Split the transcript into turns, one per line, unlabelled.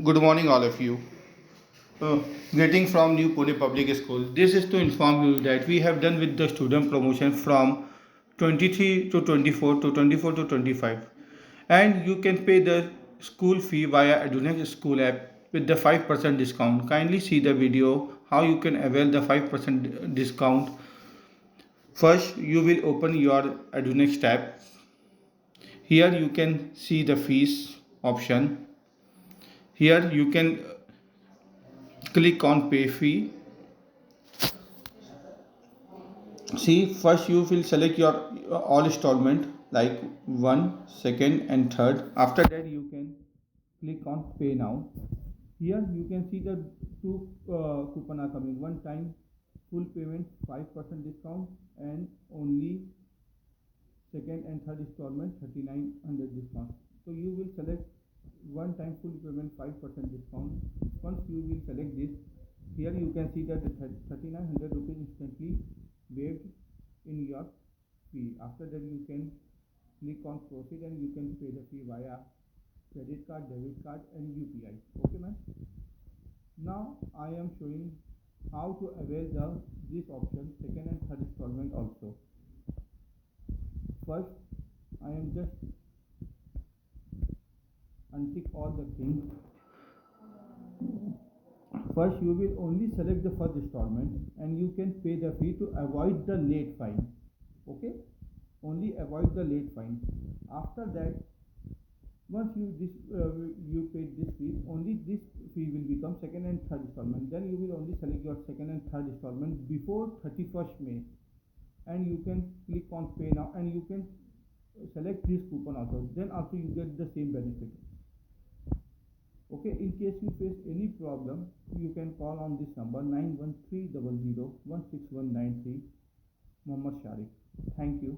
Good morning, all of you. Uh, Greeting from New Pune Public School. This is to inform you that we have done with the student promotion from 23 to 24 to 24 to 25, and you can pay the school fee via Adunex School app with the 5% discount. Kindly see the video how you can avail the 5% discount. First, you will open your Adunex tab. Here you can see the fees option. Here you can click on pay fee. See, first you will select your all installment like one, second, and third. After that, you can click on pay now. Here you can see the two coupon are coming. One time full payment 5% discount, and only second and third installment 3900 discount. So you will select one time full payment 5% discount. Once you will select this, here you can see that the 3900 rupees instantly waived in your fee. After that, you can click on proceed and you can pay the fee via credit card, debit card, and UPI. Okay, man. Now I am showing how to avail this option second and third installment also. First, I am just untick all the things. First, you will only select the first installment and you can pay the fee to avoid the late fine. Okay, only avoid the late fine. After that, once you paid this fee, only this fee will become second and third installment. Then you will only select your second and third installment before 31st May, and you can click on pay now and you can select this coupon also. Then also you get the same benefit. Okay, in case you face any problem, you can call on this number 91300 16193. Muhammad Sharif. Thank you.